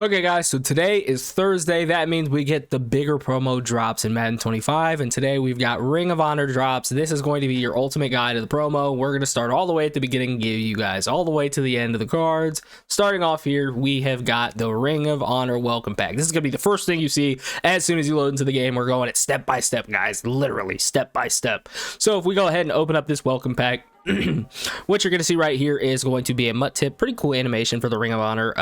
Okay guys, so today is Thursday. That means we get the bigger promo drops in Madden 25, and today we've got Ring of Honor drops. This is going to be your ultimate guide of the promo. We're going to start all the way at the beginning and give you guys all the way to the end of the cards. Starting off here, we have got the Ring of Honor welcome pack. This is going to be the first thing you see as soon as you load into the game. We're going it step by step, guys, literally step by step. So if we go ahead and open up this welcome pack, what you're going to see right here is going to be a mutt tip. Pretty cool animation for the Ring of Honor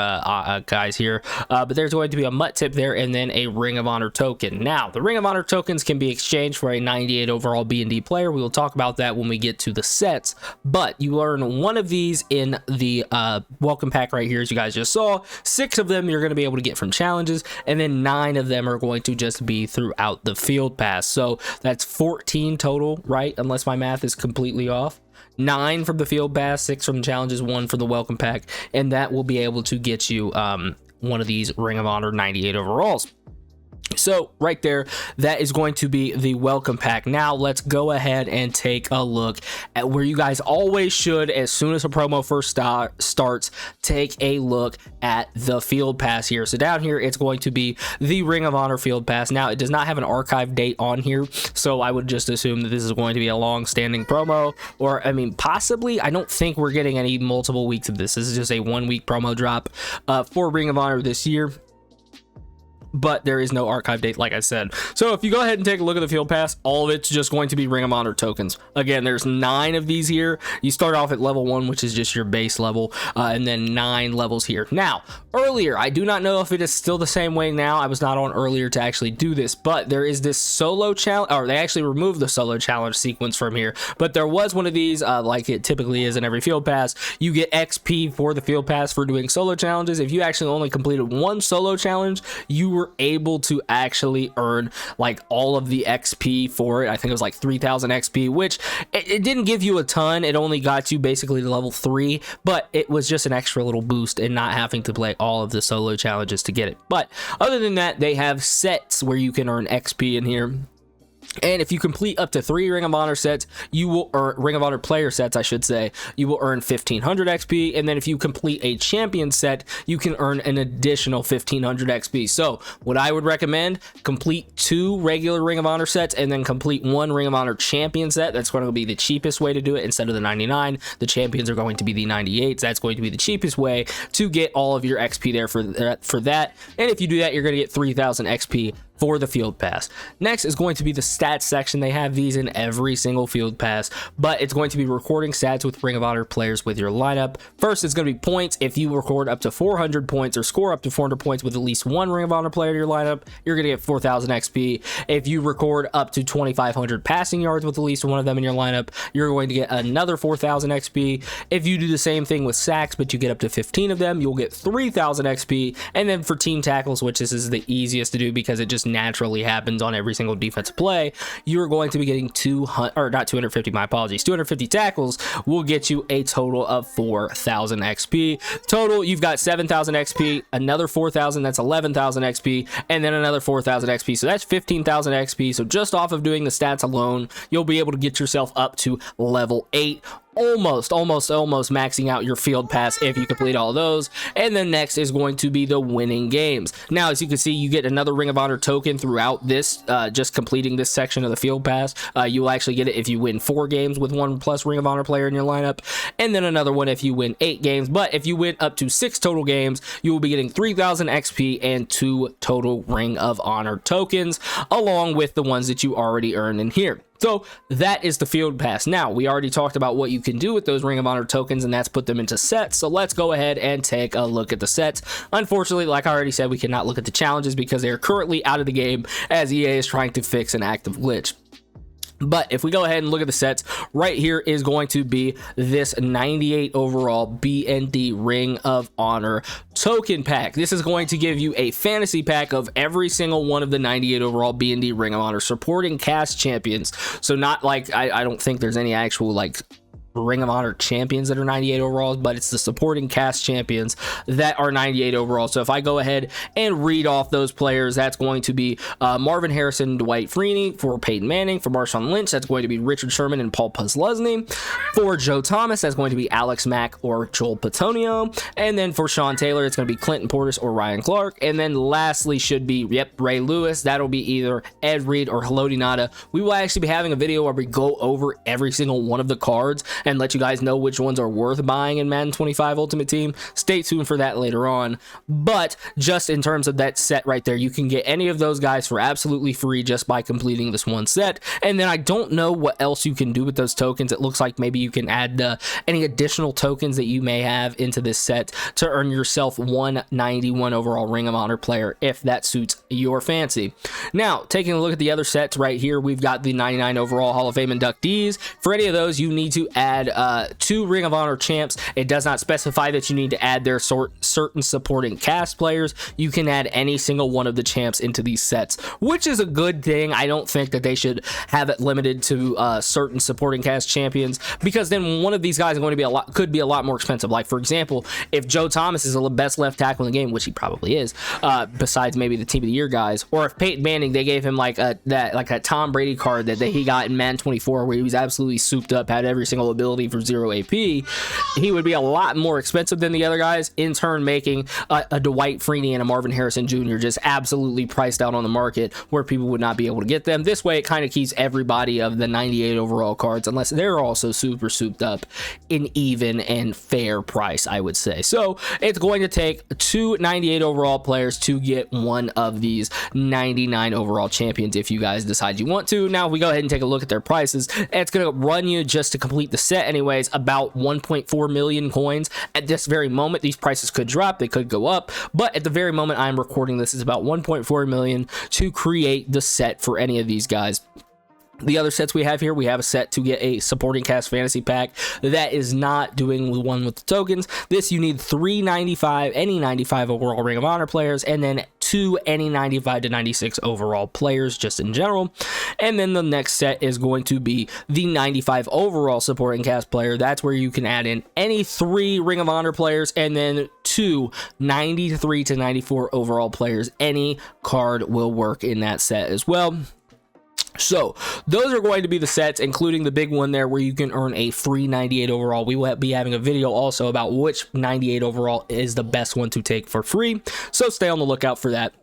guys here, but there's going to be a mutt tip there and then a Ring of Honor token. Now the Ring of Honor tokens can be exchanged for a 98 overall B&D player. We will talk about that when we get to the sets, but you earn one of these in the welcome pack right here, as you guys just saw. 6 of them you're going to be able to get from challenges, and then 9 of them are going to just be throughout the field pass. So that's 14 total, right, unless my math is completely off. 9 from the field pass, 6 from the challenges, 1 for the welcome pack, and that will be able to get you one of these Ring of Honor 98 overalls. So right there, that is going to be the welcome pack. Now let's go ahead and take a look at where you guys always should, as soon as a promo first starts, take a look at the field pass here. So down here, it's going to be the Ring of Honor field pass. Now it does not have an archive date on here, so I would just assume that this is going to be a long-standing promo, or I mean possibly. I don't think we're getting any multiple weeks of this. This is just a 1-week promo drop for Ring of Honor this year, but there is no archive date, like I said. So if you go ahead and take a look at the field pass, all of it's just going to be Ring of Honor tokens. Again, there's 9 of these here. You start off at level 1, which is just your base level, and then 9 levels here. Now earlier, I do not know if it is still the same way now. I was not on earlier to actually do this, but there is this solo challenge, or they actually removed the solo challenge sequence from here, but there was one of these, like it typically is in every field pass. You get XP for the field pass for doing solo challenges. If you actually only completed 1 solo challenge, you were able to actually earn like all of the XP for it. I think it was like 3,000 XP, which it didn't give you a ton. It only got you basically to level 3, but it was just an extra little boost in not having to play all of the solo challenges to get it. But other than that, they have sets where you can earn XP in here. And if you complete up to 3 Ring of Honor sets, you will earn Ring of Honor player sets, I should say, you will earn 1,500 XP. And then if you complete a champion set, you can earn an additional 1,500 XP. So what I would recommend, complete 2 regular Ring of Honor sets and then complete 1 Ring of Honor champion set. That's going to be the cheapest way to do it. Instead of the 99, the champions are going to be the 98s. That's going to be the cheapest way to get all of your XP there for that. And if you do that, you're going to get 3,000 XP for the field pass. Next is going to be the stats section. They have these in every single field pass, but it's going to be recording stats with Ring of Honor players with your lineup. First, it's going to be points. If you record up to 400 points or score up to 400 points with at least 1 Ring of Honor player in your lineup, you're going to get 4,000 XP. If you record up to 2,500 passing yards with at least 1 of them in your lineup, you're going to get another 4,000 XP. If you do the same thing with sacks, but you get up to 15 of them, you'll get 3,000 XP. And then for team tackles, which this is the easiest to do because it just naturally happens on every single defensive play, you're going to be getting 250 tackles will get you a total of 4,000 XP. Total, you've got 7,000 XP, another 4,000, that's 11,000 XP, and then another 4,000 XP. So that's 15,000 XP. So just off of doing the stats alone, you'll be able to get yourself up to level 8. Almost maxing out your field pass if you complete all those. And then next is going to be the winning games. Now, as you can see, you get another Ring of Honor token throughout this, just completing this section of the field pass. You will actually get it if you win 4 games with 1+ Ring of Honor player in your lineup, and then another one if you win 8 games. But if you win up to 6 total games, you will be getting 3,000 XP and 2 total Ring of Honor tokens, along with the ones that you already earned in here. So that is the field pass. Now, we already talked about what you can do with those Ring of Honor tokens, and that's put them into sets. So let's go ahead and take a look at the sets. Unfortunately, like I already said, we cannot look at the challenges because they are currently out of the game as EA is trying to fix an active glitch. But if we go ahead and look at the sets, right here is going to be this 98 overall B&D Ring of Honor token pack. This is going to give you a fantasy pack of every single one of the 98 overall B&D Ring of Honor supporting cast champions. So not like, I don't think there's any actual like Ring of Honor champions that are 98 overalls, but it's the supporting cast champions that are 98 overall. So if I go ahead and read off those players, that's going to be Marvin Harrison, Dwight Freeney. For Peyton Manning, for Marshawn Lynch, that's going to be Richard Sherman and Paul Posluszny. For Joe Thomas, that's going to be Alex Mack or Joel Bitonio. And then for Sean Taylor, it's going to be Clinton Portis or Ryan Clark. And then lastly should be, Ray Lewis. That'll be either Ed Reed or Haloti Ngata. We will actually be having a video where we go over every single one of the cards and let you guys know which ones are worth buying in Madden 25 Ultimate Team. Stay tuned for that later on. But just in terms of that set right there, you can get any of those guys for absolutely free just by completing this one set. And then I don't know what else you can do with those tokens. It looks like maybe you can add any additional tokens that you may have into this set to earn yourself 191 overall Ring of Honor player if that suits your fancy. Now, taking a look at the other sets right here, we've got the 99 overall Hall of Fame inductees. For any of those, you need to add 2 Ring of Honor champs. It does not specify that you need to add their certain supporting cast players. You can add any single one of the champs into these sets, which is a good thing. I don't think that they should have it limited to certain supporting cast champions, because then one of these guys is going to be could be a lot more expensive. Like for example, if Joe Thomas is the best left tackle in the game, which he probably is, besides maybe the Team of the Year guys, or if Peyton Manning, they gave him like a Tom Brady card that he got in Madden 24 where he was absolutely souped up, had every single ability for 0 AP, he would be a lot more expensive than the other guys, in turn making a Dwight Freeney and a Marvin Harrison Jr. just absolutely priced out on the market where people would not be able to get them. This way it kind of keeps everybody of the 98 overall cards, unless they're also super souped up, in even and fair price, I would say. So it's going to take 2 98 overall players to get one of these 99 overall champions if you guys decide you want to. Now if we go ahead and take a look at their prices, it's going to run you, just to complete the set anyways, about 1.4 million coins. At this very moment, these prices could drop, they could go up, but at the very moment I'm recording this, is about 1.4 million to create the set for any of these guys. The other sets we have here, we have a set to get a supporting cast fantasy pack that is not doing the one with the tokens. This, you need 395 any 95 overall Ring of Honor players, and then 2 any 95 to 96 overall players just in general. And then the next set is going to be the 95 overall supporting cast player. That's where you can add in any 3 Ring of Honor players, and then 2 93 to 94 overall players. Any card will work in that set as well. So those are going to be the sets, including the big one there where you can earn a free 98 overall. We will be having a video also about which 98 overall is the best one to take for free, so stay on the lookout for that.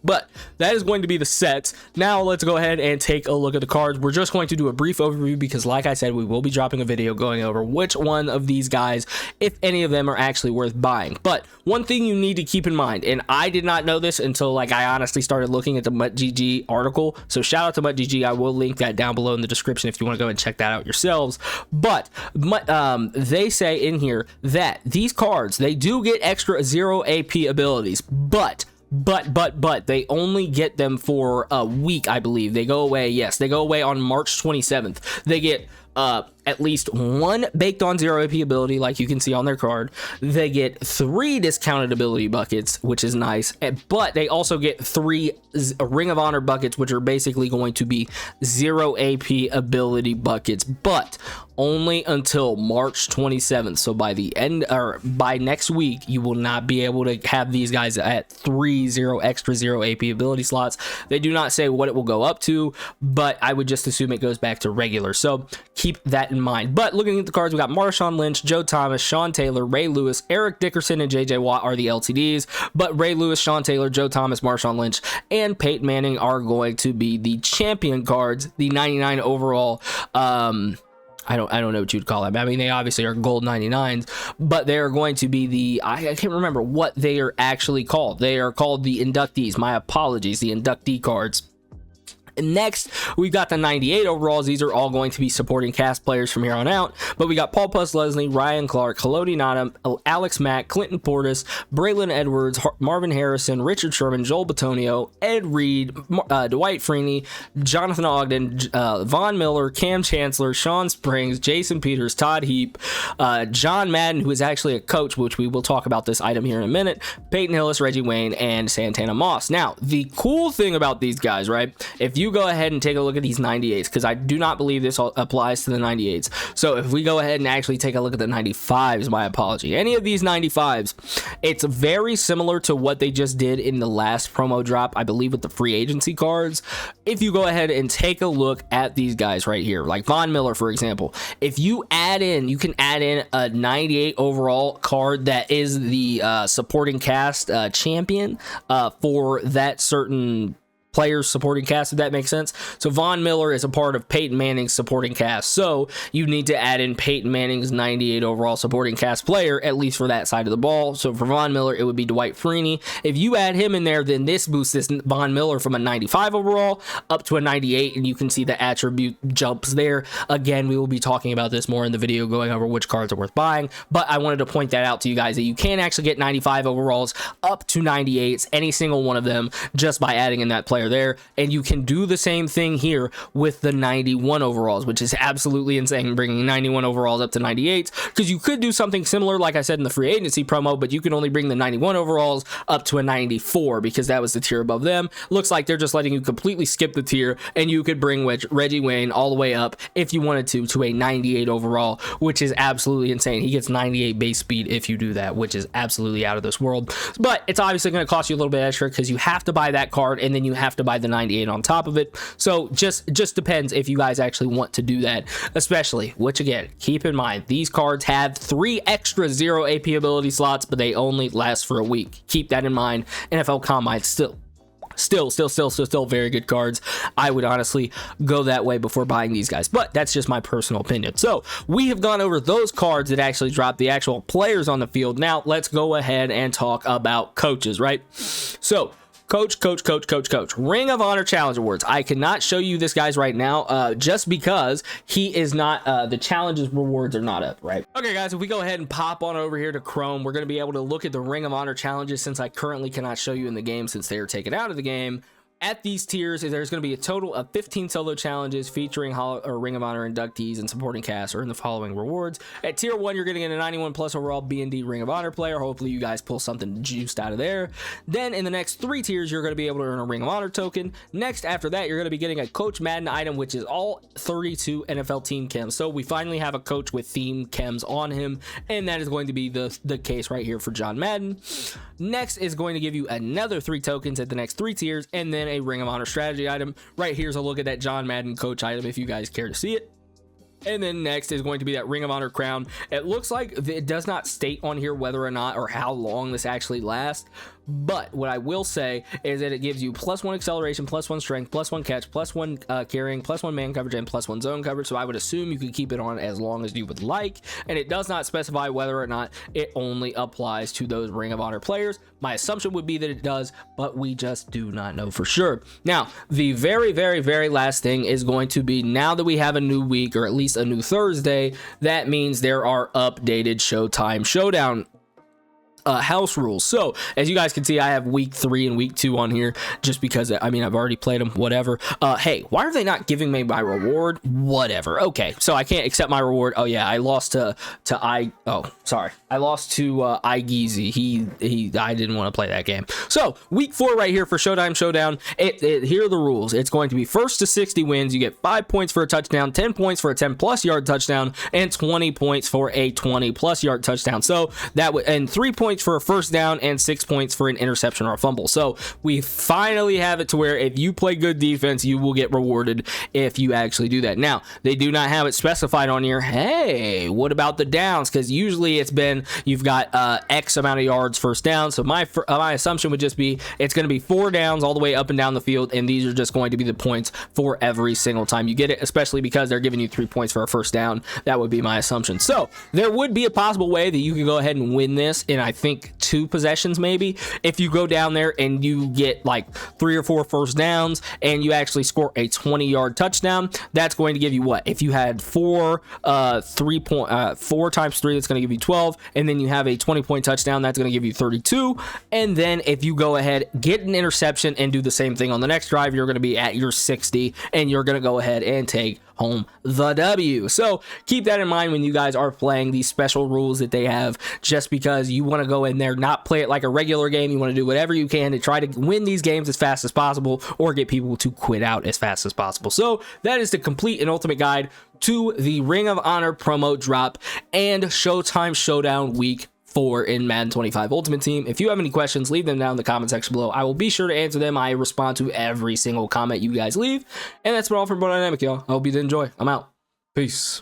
But that is going to be the sets. Now let's go ahead and take a look at the cards. We're just going to do a brief overview because, like I said, we will be dropping a video going over which one of these guys, if any of them, are actually worth buying. But one thing you need to keep in mind, and I did not know this until I honestly started looking at the MuttGG article, so shout out to MuttGG. I will link that down below in the description if you want to go and check that out yourselves. But they say in here that these cards, they do get extra 0 AP abilities, but they only get them for a week, I believe. They go away. Yes, they go away on March 27th. They get at least 1 baked on 0 AP ability, like you can see on their card. They get 3 discounted ability buckets, which is nice, but they also get 3 Ring of Honor buckets, which are basically going to be 0 AP ability buckets, but only until March 27th. So by the end, or by next week, you will not be able to have these guys at 3 extra 0 AP ability slots. They do not say what it will go up to, but I would just assume it goes back to regular, so keep that in mind. But looking at the cards, we got Marshawn Lynch, Joe Thomas, Sean Taylor, Ray Lewis, Eric Dickerson, and JJ Watt are the LTDs, but Ray Lewis, Sean Taylor, Joe Thomas, Marshawn Lynch, and Peyton Manning are going to be the champion cards, the 99 overall. I don't know what you'd call them. I mean, they obviously are gold 99s, but they are going to be the, I can't remember what they are actually called. They are called the inductees. My apologies, the inductee cards. Next, we've got the 98 overalls. These are all going to be supporting cast players from here on out, but we got Paul Posluszny, Ryan Clark, Haloti Ngata, Alex Mack, Clinton Portis, Braylon Edwards, Marvin Harrison, Richard Sherman, Joel Bitonio, Ed Reed, Dwight Freeney, Jonathan Ogden, Von Miller, Cam Chancellor, Sean Springs, Jason Peters, Todd Heap, John Madden, who is actually a coach, which we will talk about this item here in a minute, Peyton Hillis, Reggie Wayne, and Santana Moss. Now, the cool thing about these guys, right, if you go ahead and take a look at these 98s, because I do not believe this applies to the 98s. So if we go ahead and actually take a look at the 95s, my apology, any of these 95s, it's very similar to what they just did in the last promo drop, I believe, with the free agency cards. If you go ahead and take a look at these guys right here, like Von Miller, for example, if you add in, you can add in a 98 overall card that is the supporting cast champion for that certain players supporting cast, if that makes sense. So Von Miller is a part of Peyton Manning's supporting cast, so you need to add in Peyton Manning's 98 overall supporting cast player, at least for that side of the ball. So for Von Miller, it would be Dwight Freeney. If you add him in there, then this boosts this Von Miller from a 95 overall up to a 98, and you can see the attribute jumps there. Again, we will be talking about this more in the video, going over which cards are worth buying, but I wanted to point that out to you guys, that you can actually get 95 overalls up to 98s, any single one of them, just by adding in that player there. And you can do the same thing here with the 91 overalls, which is absolutely insane, bringing 91 overalls up to 98s, because you could do something similar, like I said, in the free agency promo, but you can only bring the 91 overalls up to a 94 because that was the tier above them. Looks like they're just letting you completely skip the tier, and you could bring Reggie Wayne all the way up if you wanted to a 98 overall, which is absolutely insane. He gets 98 base speed if you do that, which is absolutely out of this world. But it's obviously going to cost you a little bit extra, because you have to buy that card, and then you have to buy the 98 on top of it. So just depends if you guys actually want to do that, especially, which again, keep in mind, these cards have 3 extra 0 AP ability slots, but they only last for a week. Keep that in mind. NFL Combine still very good cards. I would honestly go that way before buying these guys, but that's just my personal opinion. So we have gone over those cards that actually drop the actual players on the field. Now let's go ahead and talk about coaches, right? So Coach. Ring of Honor Challenge Awards. I cannot show you this guys right now, just because he is not, the challenges rewards are not up, right? Okay, guys, if we go ahead and pop on over here to Chrome, we're going to be able to look at the Ring of Honor challenges, since I currently cannot show you in the game since they are taken out of the game. At these tiers, there's going to be a total of 15 solo challenges featuring Ring of Honor inductees and supporting cast earn the following rewards. At tier 1, you're getting a 91 plus overall B&D Ring of Honor player. Hopefully you guys pull something juiced out of there. Then in the next 3 tiers, you're going to be able to earn a Ring of Honor token. Next, after that, you're going to be getting a Coach Madden item, which is all 32 NFL team chems. So we finally have a coach with theme chems on him, and that is going to be the case right here for John Madden. Next is going to give you another 3 tokens at the next 3 tiers, and then a Ring of Honor strategy item. Right here's a look at that John Madden coach item if you guys care to see it. And then next is going to be that Ring of Honor crown. It looks like it does not state on here whether or not or how long this actually lasts, but what I will say is that it gives you +1 acceleration, +1 strength, +1 catch, +1 carrying, +1 man coverage, and +1 zone coverage. So I would assume you can keep it on as long as you would like, and it does not specify whether or not it only applies to those Ring of Honor players. My assumption would be that it does, but we just do not know for sure. Now, the very last thing is going to be, now that we have a new week, or at least a new Thursday, that means there are updated Showtime Showdown house rules. So as you guys can see, I have week 3 and week 2 on here, just because I mean, I've already played them, whatever. Hey, why are they not giving me my reward? Whatever. Okay, so I can't accept my reward. Oh yeah, I lost to I lost to Igeezy. I didn't want to play that game. So week 4 right here for Showtime Showdown, here are the rules. It's going to be 1st to 60 wins. You get 5 points for a touchdown, 10 points for a 10+ yard touchdown, and 20 points for a 20+ yard touchdown. So that would, and 3 points for a first down, and 6 points for an interception or a fumble. So we finally have it to where if you play good defense, you will get rewarded if you actually do that. Now, they do not have it specified on here. Hey, what about the downs? Because usually it's been, you've got X amount of yards first down. So my assumption would just be it's going to be 4 downs all the way up and down the field, and these are just going to be the points for every single time you get it, especially because they're giving you 3 points for a first down. That would be my assumption. So there would be a possible way that you can go ahead and win this in, I think, 2 possessions maybe, if you go down there and you get like 3 or 4 first downs and you actually score a 20-yard touchdown. That's going to give you what? If you had 4 times 3, that's going to give you 12, and then you have a 20-point touchdown, that's going to give you 32. And then if you go ahead, get an interception and do the same thing on the next drive, you're going to be at your 60, and you're going to go ahead and take home the W. So keep that in mind when you guys are playing these special rules that they have. Just because you want to go in there, not play it like a regular game, you want to do whatever you can to try to win these games as fast as possible or get people to quit out as fast as possible. So that is the complete and ultimate guide to the Ring of Honor promo drop and Showtime Showdown Week 4 in Madden 25 Ultimate Team. If you have any questions, leave them down in the comment section below. I will be sure to answer them. I respond to every single comment you guys leave. And that's been all from Bro Dynamic, y'all. I hope you did enjoy. I'm out. Peace.